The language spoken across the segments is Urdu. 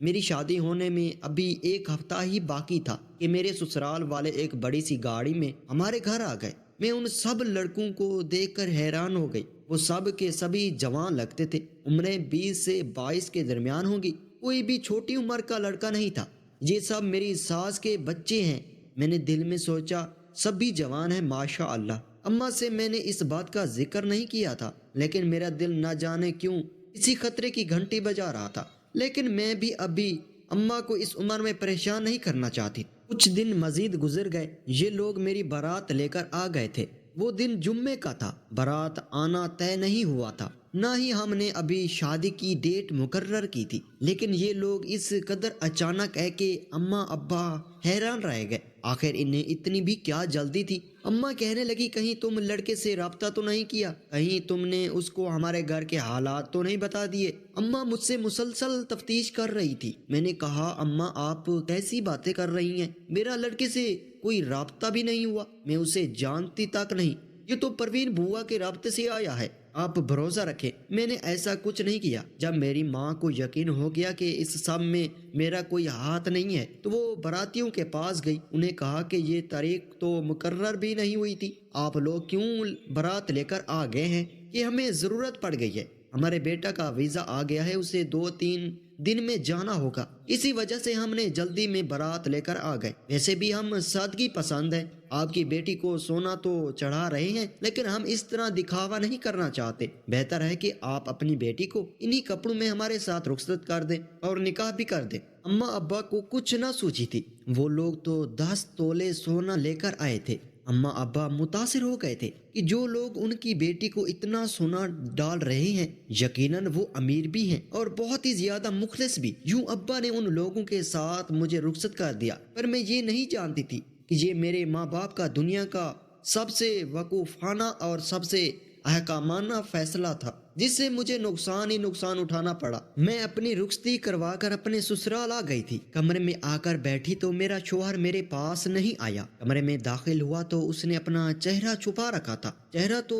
میری شادی ہونے میں ابھی ایک ہفتہ ہی باقی تھا کہ میرے سسرال والے ایک بڑی سی گاڑی میں ہمارے گھر آ گئے۔ میں ان سب لڑکوں کو دیکھ کر حیران ہو گئی۔ وہ سب کے سبھی جوان لگتے تھے، عمریں 20 سے 22 کے درمیان ہوگی، کوئی بھی چھوٹی عمر کا لڑکا نہیں تھا۔ یہ سب میری ساس کے بچے ہیں۔ میں نے دل میں سوچا، سبھی جوان ہیں ماشاء اللہ۔ اماں سے میں نے اس بات کا ذکر نہیں کیا تھا، لیکن میرا دل نہ جانے کیوں اسی خطرے کی گھنٹی بجا رہا تھا۔ لیکن میں بھی ابھی اماں کو اس عمر میں پریشان نہیں کرنا چاہتی۔ کچھ دن مزید گزر گئے، یہ لوگ میری بارات لے کر آ گئے تھے۔ وہ دن جمعے کا تھا، بارات آنا طے نہیں ہوا تھا، نہ ہی ہم نے ابھی شادی کی ڈیٹ مقرر کی تھی، لیکن یہ لوگ اس قدر اچانک ہے کہ اماں ابا حیران رہ گئے۔ آخر انہیں اتنی بھی کیا جلدی تھی؟ اماں کہنے لگی، کہیں تم لڑکے سے رابطہ تو نہیں کیا؟ کہیں تم نے اس کو ہمارے گھر کے حالات تو نہیں بتا دیے؟ اماں مجھ سے مسلسل تفتیش کر رہی تھی۔ میں نے کہا، اماں آپ کیسی باتیں کر رہی ہیں؟ میرا لڑکے سے کوئی رابطہ بھی نہیں ہوا، میں اسے جانتی تک نہیں، یہ تو پروین بوا کے رابطے سے آیا ہے۔ آپ بھروسہ رکھیں، میں نے ایسا کچھ نہیں کیا۔ جب میری ماں کو یقین ہو گیا کہ اس سب میں میرا کوئی ہاتھ نہیں ہے تو وہ براتیوں کے پاس گئی، انہیں کہا کہ یہ تاریخ تو مقرر بھی نہیں ہوئی تھی، آپ لوگ کیوں بارات لے کر آ گئے ہیں کہ ہمیں ضرورت پڑ گئی ہے، ہمارے بیٹا کا ویزا آ گیا ہے، اسے 2-3 دن میں جانا ہوگا، اسی وجہ سے ہم نے جلدی میں بارات لے کر آ گئے۔ ویسے بھی ہم سادگی پسند ہیں، آپ کی بیٹی کو سونا تو چڑھا رہے ہیں، لیکن ہم اس طرح دکھاوا نہیں کرنا چاہتے۔ بہتر ہے کہ آپ اپنی بیٹی کو انہی کپڑوں میں ہمارے ساتھ رخصت کر دیں اور نکاح بھی کر دیں۔ اماں ابا کو کچھ نہ سوچی تھی، وہ لوگ تو 10 تولے سونا لے کر آئے تھے۔ اماں ابا متاثر ہو گئے تھے کہ جو لوگ ان کی بیٹی کو اتنا سونا ڈال رہے ہیں یقیناً وہ امیر بھی ہیں اور بہت ہی زیادہ مخلص بھی۔ یوں ابا نے ان لوگوں کے ساتھ مجھے رخصت کر دیا، پر میں یہ نہیں جانتی تھی کہ یہ میرے ماں باپ کا دنیا کا سب سے وقوفانہ اور سب سے احکامانہ فیصلہ تھا، جس سے مجھے نقصان ہی نقصان اٹھانا پڑا۔ میں اپنی رخصتی کروا کر اپنے سسرال آ گئی تھی۔ کمرے میں آ کر بیٹھی تو میرا شوہر میرے پاس نہیں آیا۔ کمرے میں داخل ہوا تو اس نے اپنا چہرہ چھپا رکھا تھا۔ چہرہ تو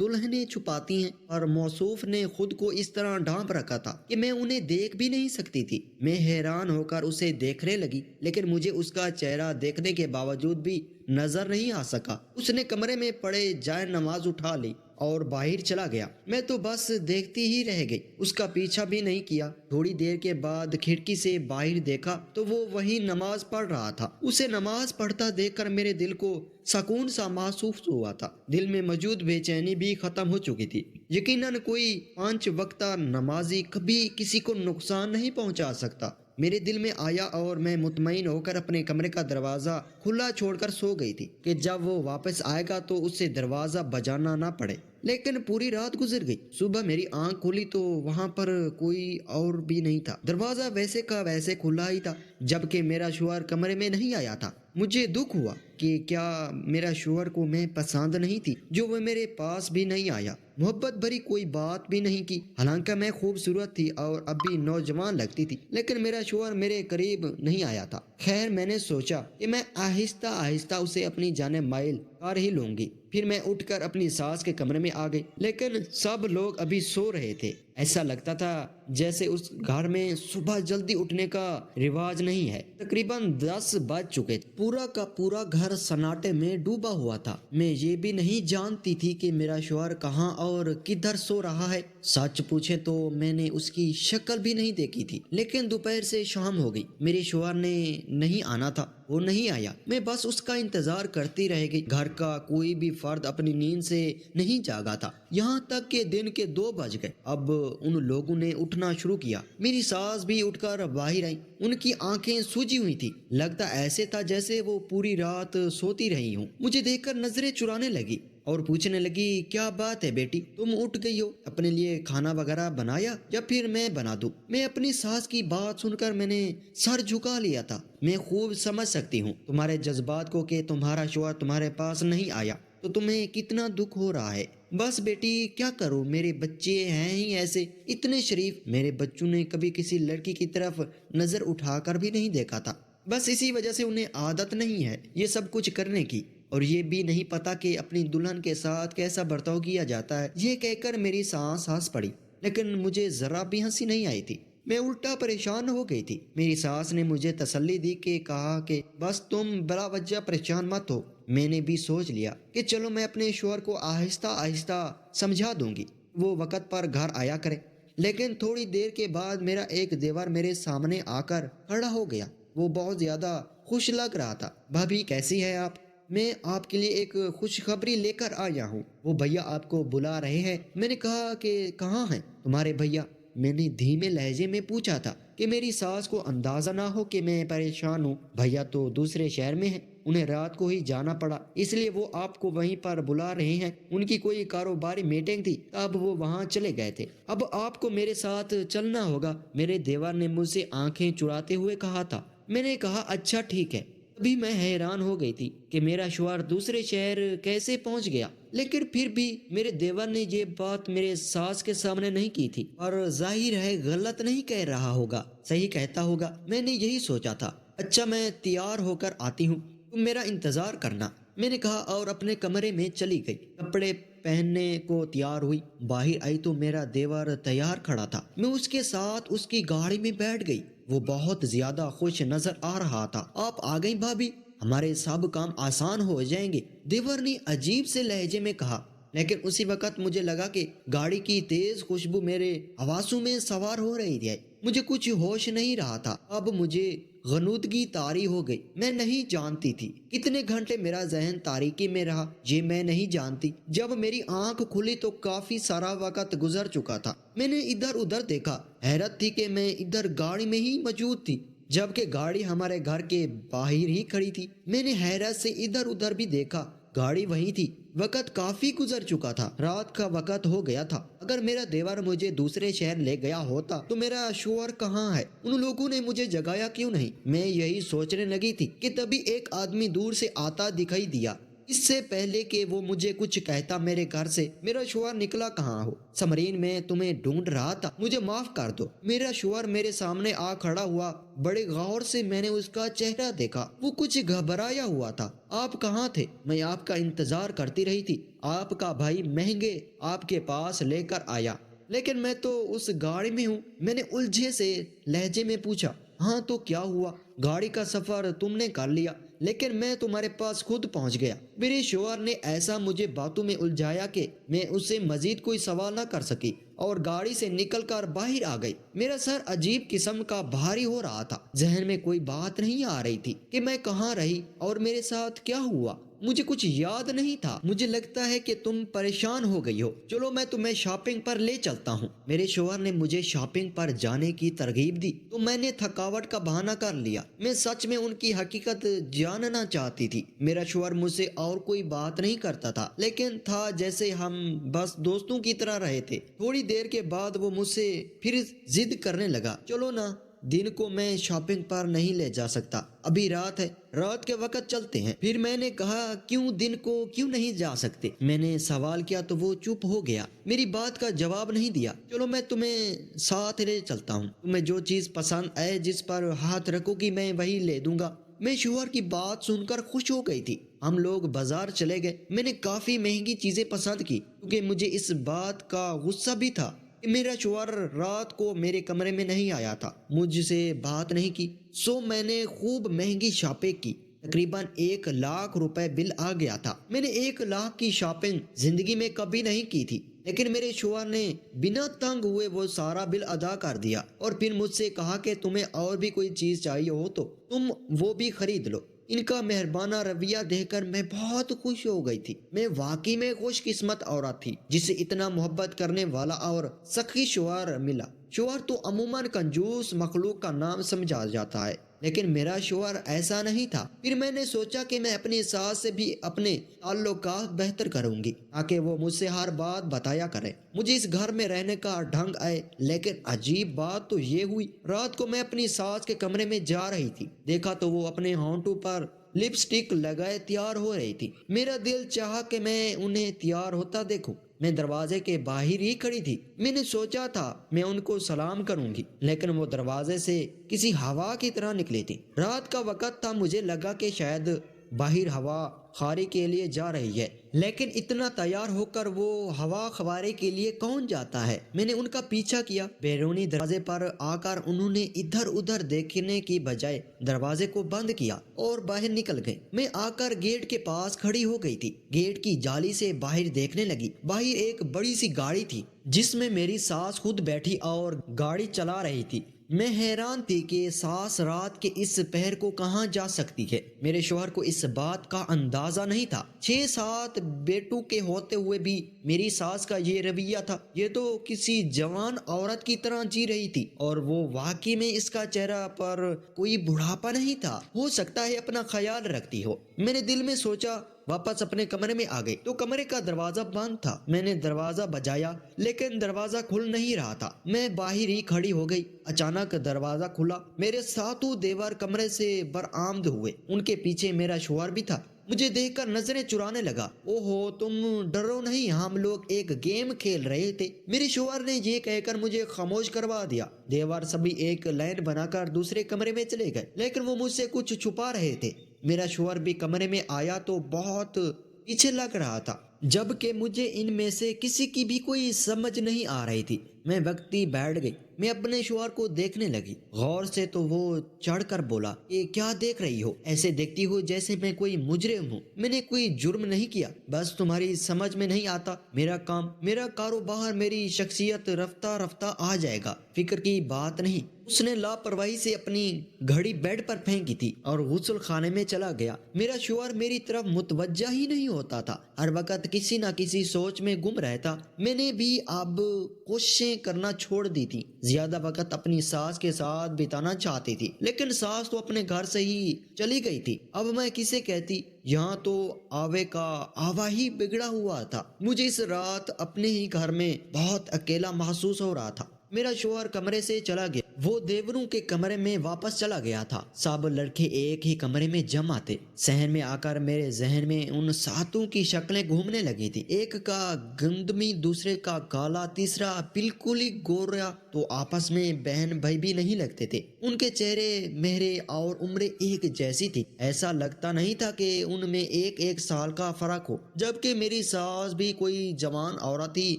دلہنیں چھپاتی ہیں، اور موصوف نے خود کو اس طرح ڈھانپ رکھا تھا کہ میں انہیں دیکھ بھی نہیں سکتی تھی۔ میں حیران ہو کر اسے دیکھنے لگی، لیکن مجھے اس کا چہرہ دیکھنے کے باوجود بھی نظر نہیں آ سکا۔ اس نے کمرے میں پڑے جائے نماز اٹھا لی اور باہر چلا گیا۔ میں تو بس دیکھتی ہی رہ گئی، اس کا پیچھا بھی نہیں کیا۔ تھوڑی دیر کے بعد کھڑکی سے باہر دیکھا تو وہ وہی نماز پڑھ رہا تھا۔ اسے نماز پڑھتا دیکھ کر میرے دل کو سکون سا محسوس ہوا تھا، دل میں موجود بے چینی بھی ختم ہو چکی تھی۔ یقیناً کوئی 5 وقتہ نمازی کبھی کسی کو نقصان نہیں پہنچا سکتا، میرے دل میں آیا، اور میں مطمئن ہو کر اپنے کمرے کا دروازہ کھلا چھوڑ کر سو گئی تھی کہ جب وہ واپس آئے گا تو اسے دروازہ بجانا نہ پڑے۔ لیکن پوری رات گزر گئی۔ صبح میری آنکھ کھلی تو وہاں پر کوئی اور بھی نہیں تھا، دروازہ ویسے کا ویسے کھلا ہی تھا، جبکہ میرا شوہر کمرے میں نہیں آیا تھا۔ مجھے دکھ ہوا کہ کیا میرا شوہر کو میں پسند نہیں تھی جو وہ میرے پاس بھی نہیں آیا، محبت بھری کوئی بات بھی نہیں کی۔ حالانکہ میں خوبصورت تھی اور اب بھی نوجوان لگتی تھی، لیکن میرا شوہر میرے قریب نہیں آیا تھا۔ خیر، میں نے سوچا کہ میں آہستہ آہستہ اسے اپنی جانب مائل کر ہی لوں گی۔ پھر میں اٹھ کر اپنی ساس کے کمرے میں آ گئی، لیکن سب لوگ ابھی سو رہے تھے۔ ایسا لگتا تھا جیسے اس گھر میں صبح جلدی اٹھنے کا رواج نہیں ہے۔ تقریباً 10 بج چکے تھے، پورا کا پورا گھر سناٹے میں ڈوبا ہوا تھا۔ میں یہ بھی نہیں جانتی تھی کہ میرا شوہر کہاں اور کدھر سو رہا ہے۔ سچ پوچھے تو میں نے اس کی شکل بھی نہیں دیکھی تھی، لیکن دوپہر سے شام ہو گئی، میرے شوہر نے نہیں آنا تھا، وہ نہیں آیا۔ میں بس اس کا انتظار کرتی رہ گئی۔ گھر کا کوئی بھی فرد اپنی نیند سے نہیں جاگا تھا، یہاں تک کہ دن کے 2 بج گئے۔ اب ان لوگوں نے اٹھنا شروع کیا۔ میری ساس بھی اٹھ کر باہر آئی، ان کی آنکھیں سوجی ہوئی تھی، لگتا ایسے تھا جیسے وہ پوری رات سوتی رہی ہوں۔ مجھے دیکھ کر نظریں چرانے لگی اور پوچھنے لگی، کیا بات ہے بیٹی، تم اٹھ گئی ہو، اپنے لیے کھانا وغیرہ بنایا یا پھر میں بنا دوں؟ میں اپنی ساس کی بات سن کر میں نے سر جھکا لیا تھا۔ میں خوب سمجھ سکتی ہوں تمہارے جذبات کو کہ تمہارا شوہر تمہارے پاس نہیں آیا تو تمہیں کتنا دکھ ہو رہا ہے۔ بس بیٹی کیا کروں، میرے بچے ہیں ہی ایسے، اتنے شریف، میرے بچوں نے کبھی کسی لڑکی کی طرف نظر اٹھا کر بھی نہیں دیکھا تھا، بس اسی وجہ سے انہیں عادت نہیں ہے یہ سب کچھ کرنے کی، اور یہ بھی نہیں پتا کہ اپنی دلہن کے ساتھ کیسا برتاؤ کیا جاتا ہے۔ یہ کہہ کر میری سانس ہنس پڑی، لیکن مجھے ذرا بھی ہنسی نہیں آئی تھی۔ میں الٹا پریشان ہو گئی تھی۔ میری ساس نے مجھے تسلی دی کہ کہا کہ بس تم بلا وجہ پریشان مت ہو۔ میں نے بھی سوچ لیا کہ چلو میں اپنے شوہر کو آہستہ آہستہ سمجھا دوں گی، وہ وقت پر گھر آیا کرے۔ لیکن تھوڑی دیر کے بعد میرا ایک دیور میرے سامنے آ کر کھڑا ہو گیا۔ وہ بہت زیادہ خوش لگ رہا تھا۔ بھابھی کیسی ہے آپ؟ میں آپ کے لیے ایک خوشخبری لے کر آیا ہوں، وہ بھیا آپ کو بلا رہے ہیں۔ میں نے کہا کہ کہاں ہیں تمہارے بھیا؟ میں نے دھیمے لہجے میں پوچھا تھا کہ میری ساس کو اندازہ نہ ہو کہ میں پریشان ہوں۔ بھیا تو دوسرے شہر میں ہیں، انہیں رات کو ہی جانا پڑا، اس لیے وہ آپ کو وہیں پر بلا رہے ہیں۔ ان کی کوئی کاروباری میٹنگ تھی، اب وہ وہاں چلے گئے تھے۔ اب آپ کو میرے ساتھ چلنا ہوگا، میرے دیور نے مجھ سے آنکھیں چراتے ہوئے کہا تھا۔ میں نے کہا اچھا ٹھیک ہے۔ ابھی میں حیران ہو گئی تھی کہ میرا شوہر دوسرے شہر کیسے پہنچ گیا، لیکن پھر بھی میرے دیور نے یہ بات میرے ساس کے سامنے نہیں کی تھی، اور ظاہر ہے غلط نہیں کہہ رہا ہوگا، صحیح کہتا ہوگا، میں نے یہی سوچا تھا۔ اچھا میں تیار ہو کر آتی ہوں، تم میرا انتظار کرنا، میں نے کہا اور اپنے کمرے میں چلی گئی۔ کپڑے پہننے کو تیار ہوئی، باہر آئی تو میرا دیور تیار کھڑا تھا۔ میں اس کے ساتھ اس کی گاڑی میں بیٹھ گئی۔ وہ بہت زیادہ خوش نظر آ رہا تھا۔ آپ آ گئی بھابھی، ہمارے سب کام آسان ہو جائیں گے، دیور نے عجیب سے لہجے میں کہا۔ لیکن اسی وقت مجھے لگا کہ گاڑی کی تیز خوشبو میرے حواسوں میں سوار ہو رہی تھی۔ مجھے کچھ ہوش نہیں رہا تھا۔ اب مجھے غنودگی طاری ہو گئی۔ میں نہیں جانتی تھی کتنے گھنٹے میرا ذہن تاریکی میں رہا، یہ میں نہیں جانتی۔ جب میری آنکھ کھلی تو کافی سارا وقت گزر چکا تھا۔ میں نے ادھر ادھر دیکھا، حیرت تھی کہ میں ادھر گاڑی میں ہی موجود تھی جبکہ گاڑی ہمارے گھر کے باہر ہی کھڑی تھی۔ میں نے حیرت سے ادھر ادھر بھی دیکھا، گاڑی وہیں تھی۔ وقت کافی گزر چکا تھا، رات کا وقت ہو گیا تھا۔ اگر میرا دیور مجھے دوسرے شہر لے گیا ہوتا تو میرا شوہر کہاں ہے؟ ان لوگوں نے مجھے جگایا کیوں نہیں؟ میں یہی سوچنے لگی تھی کہ تبھی ایک آدمی دور سے آتا دکھائی دیا۔ اس سے پہلے کہ وہ مجھے کچھ کہتا میرے گھر سے میرا شوہر نکلا کہاں ہو؟ سمرین میں تمہیں ڈھونڈ رہا تھا، مجھے معاف کر دو۔ میرا شوہر میرے سامنے آ کھڑا ہوا، بڑے غور سے میں نے اس کا چہرہ دیکھا، وہ کچھ گھبرایا ہوا تھا۔ آپ کہاں تھے؟ میں آپ کا انتظار کرتی رہی تھی، آپ کا بھائی مہنگے آپ کے پاس لے کر آیا، لیکن میں تو اس گاڑی میں ہوں، میں نے الجھے سے لہجے میں پوچھا۔ ہاں تو کیا ہوا؟ گاڑی کا سفر تم نے کر لیا لیکن میں تمہارے پاس خود پہنچ گیا۔ میرے شوہر نے ایسا مجھے باتوں میں الجھایا کہ میں اس سے مزید کوئی سوال نہ کر سکی اور گاڑی سے نکل کر باہر آ گئی۔ میرا سر عجیب قسم کا بھاری ہو رہا تھا، ذہن میں کوئی بات نہیں آ رہی تھی کہ میں کہاں رہی اور میرے ساتھ کیا ہوا۔ مجھے کچھ یاد نہیں تھا۔ مجھے لگتا ہے کہ تم پریشان ہو گئی ہو، چلو میں تمہیں شاپنگ پر لے چلتا ہوں۔ میرے شوہر نے مجھے شاپنگ پر جانے کی ترغیب دی تو میں نے تھکاوٹ کا بہانہ کر لیا۔ میں سچ میں ان کی حقیقت جاننا چاہتی تھی۔ میرا شوہر مجھ سے اور کوئی بات نہیں کرتا تھا، لیکن تھا جیسے ہم بس دوستوں کی طرح رہے تھے۔ تھوڑی دیر کے بعد وہ مجھ سے پھر ضد کرنے لگا، چلو نا، دن کو میں شاپنگ پر نہیں لے جا سکتا، ابھی رات ہے، رات کے وقت چلتے ہیں۔ پھر میں نے کہا کیوں دن کو کیوں نہیں جا سکتے؟ میں نے سوال کیا تو وہ چپ ہو گیا، میری بات کا جواب نہیں دیا۔ چلو میں تمہیں ساتھ لے چلتا ہوں، تمہیں جو چیز پسند آئے جس پر ہاتھ رکھو گی میں وہی لے دوں گا۔ میں شوہر کی بات سن کر خوش ہو گئی تھی۔ ہم لوگ بازار چلے گئے۔ میں نے کافی مہنگی چیزیں پسند کی کیونکہ مجھے اس بات کا غصہ بھی تھا کہ میرا شوہر رات کو میرے کمرے میں نہیں آیا تھا، مجھ سے بات نہیں کی، سو میں نے خوب مہنگی شاپنگ کی۔ تقریباً 1,00,000 روپے بل آ گیا تھا۔ میں نے 1,00,000 کی شاپنگ زندگی میں کبھی نہیں کی تھی، لیکن میرے شوہر نے بنا تنگ ہوئے وہ سارا بل ادا کر دیا اور پھر مجھ سے کہا کہ تمہیں اور بھی کوئی چیز چاہیے ہو تو تم وہ بھی خرید لو۔ ان کا مہربانہ رویہ دیکھ کر میں بہت خوش ہو گئی تھی۔ میں واقعی میں خوش قسمت عورت تھی جسے اتنا محبت کرنے والا اور سخی شوہر ملا۔ شوہر تو عموماً کنجوس مخلوق کا نام سمجھا جاتا ہے، لیکن میرا شوہر ایسا نہیں تھا۔ پھر میں نے سوچا کہ میں اپنی ساس سے بھی اپنے تعلقات بہتر کروں گی تاکہ وہ مجھ سے ہر بات بتایا کرے، مجھے اس گھر میں رہنے کا ڈھنگ آئے۔ لیکن عجیب بات تو یہ ہوئی، رات کو میں اپنی ساس کے کمرے میں جا رہی تھی، دیکھا تو وہ اپنے ہونٹوں پر لپسٹک لگائے تیار ہو رہی تھی۔ میرا دل چاہا کہ میں انہیں تیار ہوتا دیکھوں۔ میں دروازے کے باہر ہی کھڑی تھی۔ میں نے سوچا تھا میں ان کو سلام کروں گی، لیکن وہ دروازے سے کسی ہوا کی طرح نکلی تھی۔ رات کا وقت تھا، مجھے لگا کہ شاید باہر ہوا خواری کے لیے جا رہی ہے، لیکن اتنا تیار ہو کر وہ ہوا خوارے کے لیے کون جاتا ہے؟ میں نے ان کا پیچھا کیا۔ بیرونی دروازے پر آ کر انہوں نے ادھر ادھر دیکھنے کی بجائے دروازے کو بند کیا اور باہر نکل گئے۔ میں آ کر گیٹ کے پاس کھڑی ہو گئی تھی، گیٹ کی جالی سے باہر دیکھنے لگی۔ باہر ایک بڑی سی گاڑی تھی جس میں میری ساس خود بیٹھی اور گاڑی چلا رہی تھی۔ میں حیران تھی کہ ساس رات کے اس پہر کو کہاں جا سکتی ہے۔ میرے شوہر کو اس بات کا اندازہ نہیں تھا۔ 6-7 بیٹوں کے ہوتے ہوئے بھی میری ساس کا یہ رویہ تھا۔ یہ تو کسی جوان عورت کی طرح جی رہی تھی، اور وہ واقعی میں اس کا چہرہ پر کوئی بڑھاپا نہیں تھا۔ ہو سکتا ہے اپنا خیال رکھتی ہو، میں نے دل میں سوچا۔ واپس اپنے کمرے میں آ گئی تو کمرے کا دروازہ بند تھا۔ میں نے دروازہ بجایا لیکن دروازہ کھل نہیں رہا تھا۔ میں باہر ہی کھڑی ہو گئی۔ اچانک دروازہ کھلا، میرے ساتوں دیور کمرے سے برآمد ہوئے۔ ان کے پیچھے میرا شوہر بھی تھا۔ مجھے دیکھ کر نظریں چرانے لگا۔ اوہو، تم ڈرو نہیں، ہم لوگ ایک گیم کھیل رہے تھے۔ میرے شوہر نے یہ کہہ کر مجھے خاموش کروا دیا۔ دیور سبھی ایک لائن بنا کر دوسرے کمرے میں چلے گئے، لیکن وہ مجھ سے کچھ چھپا رہے تھے۔ میرا شوہر بھی کمرے میں آیا تو بہت پیچھے لگ رہا تھا، جبکہ مجھے ان میں سے کسی کی بھی کوئی سمجھ نہیں آ رہی تھی۔ میں وقتی بیٹھ گئی۔ میں اپنے شوہر کو دیکھنے لگی غور سے تو وہ چڑھ کر بولا، یہ کیا دیکھ رہی ہو؟ ایسے دیکھتی ہو جیسے میں کوئی مجرم ہوں۔ میں نے کوئی جرم نہیں کیا، بس تمہاری سمجھ میں نہیں آتا۔ میرا کام، میرا کاروبار، میری شخصیت رفتہ رفتہ آ جائے گا، فکر کی بات نہیں۔ اس نے لاپرواہی سے اپنی گھڑی بیڈ پر پھینکی تھی اور غسل خانے میں چلا گیا۔ میرا شوہر میری طرف متوجہ ہی نہیں ہوتا تھا، ہر وقت کسی نہ کسی سوچ میں گم رہتا۔ میں نے بھی اب کوششیں کرنا چھوڑ دی تھی، زیادہ وقت اپنی ساس کے ساتھ بتانا چاہتی تھی، لیکن ساس تو اپنے گھر سے ہی چلی گئی تھی۔ اب میں کسے کہتی؟ یہاں تو آوے کا آوا ہی بگڑا ہوا تھا۔ مجھے اس رات اپنے ہی گھر میں بہت اکیلا محسوس ہو رہا تھا۔ میرا شوہر کمرے سے چلا گیا، وہ دیوروں کے کمرے میں واپس چلا گیا تھا۔ سب لڑکے ایک ہی کمرے میں جمع تھے۔ صحن میں آ کر میرے ذہن میں ان ساتوں کی شکلیں گھومنے لگی تھی۔ ایک کا گندمی، دوسرے کا کالا، تیسرا بالکل ہی گورا، تو آپس میں بہن بھائی بھی نہیں لگتے تھے۔ ان کے چہرے، مہرے اور عمریں ایک جیسی تھی، ایسا لگتا نہیں تھا کہ ان میں ایک سال کا فرق ہو، جبکہ میری ساس بھی کوئی جوان عورت ہی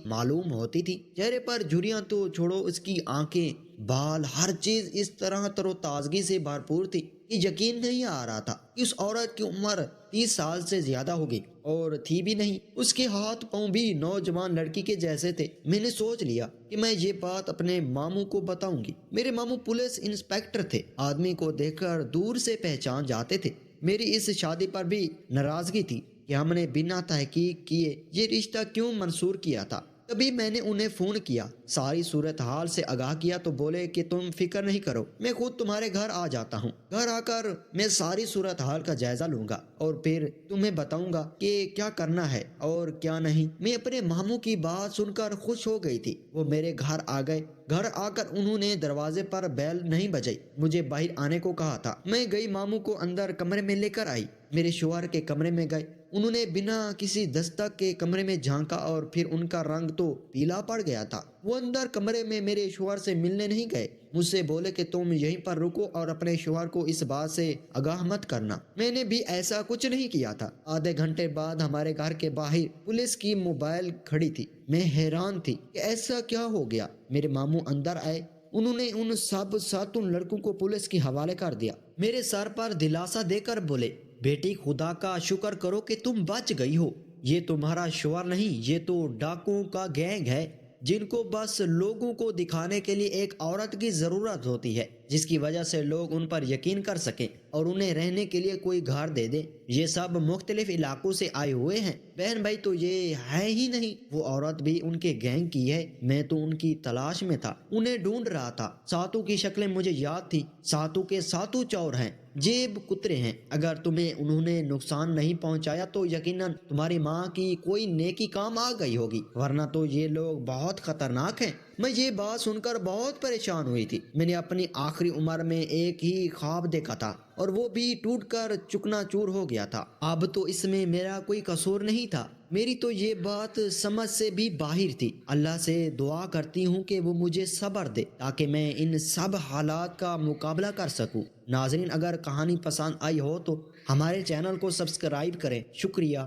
معلوم ہوتی تھی۔ چہرے پر جھریاں تو چھوڑو، اس کی آنکھیں، بال، ہر چیز اس طرح تر و تازگی سے بھرپور تھی کہ یقین نہیں آ رہا تھا کہ اس عورت کی عمر 30 سال سے زیادہ ہوگی، اور تھی بھی نہیں۔ اس کے ہاتھ پاؤں بھی نوجوان لڑکی کے جیسے تھے۔ میں نے سوچ لیا کہ میں یہ بات اپنے ماموں کو بتاؤں گی۔ میرے ماموں پولیس انسپیکٹر تھے، آدمی کو دیکھ کر دور سے پہچان جاتے تھے۔ میری اس شادی پر بھی ناراضگی تھی کہ ہم نے بنا تحقیق کیے یہ رشتہ کیوں منسوخ کیا تھا۔ تبھی میں نے انہیں فون کیا، ساری صورتحال سے آگاہ کیا تو بولے کہ تم فکر نہیں کرو، میں خود تمہارے گھر آ جاتا ہوں۔ گھر آ کر میں ساری صورتحال کا جائزہ لوں گا اور پھر تمہیں بتاؤں گا کہ کیا کرنا ہے اور کیا نہیں۔ میں اپنے ماموں کی بات سن کر خوش ہو گئی تھی۔ وہ میرے گھر آ گئے۔ گھر آ کر انہوں نے دروازے پر بیل نہیں بجائی، مجھے باہر آنے کو کہا تھا۔ میں گئی، ماموں کو اندر کمرے میں لے کر آئی۔ میرے شوہر کے کمرے میں گئے، انہوں نے بنا کسی دستک کے کمرے میں جھانکا اور پھر ان کا رنگ تو پیلا پڑ گیا تھا۔ وہ اندر کمرے میں میرے شوہر سے ملنے نہیں گئے، مجھ سے بولے کہ تم یہیں پر رکو اور اپنے شوہر کو اس بات سے آگاہ مت کرنا۔ میں نے بھی ایسا کچھ نہیں کیا تھا۔ آدھے گھنٹے بعد ہمارے گھر کے باہر پولیس کی موبائل کھڑی تھی۔ میں حیران تھی کہ ایسا کیا ہو گیا۔ میرے ماموں اندر آئے، انہوں نے ان سب 7 لڑکوں کو پولیس کے حوالے کر دیا۔ میرے سر پر دلاسا دے کر بولے، بیٹی خدا کا شکر کرو کہ تم بچ گئی ہو۔ یہ تمہارا شوہر نہیں، یہ تو ڈاکوؤں کا گینگ ہے، جن کو بس لوگوں کو دکھانے کے لیے ایک عورت کی ضرورت ہوتی ہے، جس کی وجہ سے لوگ ان پر یقین کر سکیں اور انہیں رہنے کے لیے کوئی گھر دے دیں۔ یہ سب مختلف علاقوں سے آئے ہوئے ہیں، بہن بھائی تو یہ ہے ہی نہیں۔ وہ عورت بھی ان کے گینگ کی ہے، میں تو ان کی تلاش میں تھا، انہیں ڈھونڈ رہا تھا۔ ساتوں کی شکلیں مجھے یاد تھی، ساتوں کے ساتوں چور ہیں، جیب کترے ہیں۔ اگر تمہیں انہوں نے نقصان نہیں پہنچایا تو یقیناً تمہاری ماں کی کوئی نیکی کام آ گئی ہوگی، ورنہ تو یہ لوگ بہت خطرناک ہیں۔ میں یہ بات سن کر بہت پریشان ہوئی تھی۔ میں نے اپنی آخری عمر میں ایک ہی خواب دیکھا تھا اور وہ بھی ٹوٹ کر چکنا چور ہو گیا تھا۔ اب تو اس میں میرا کوئی قصور نہیں تھا، میری تو یہ بات سمجھ سے بھی باہر تھی۔ اللہ سے دعا کرتی ہوں کہ وہ مجھے صبر دے تاکہ میں ان سب حالات کا مقابلہ کر سکوں۔ ناظرین، اگر کہانی پسند آئی ہو تو ہمارے چینل کو سبسکرائب کریں۔ شکریہ۔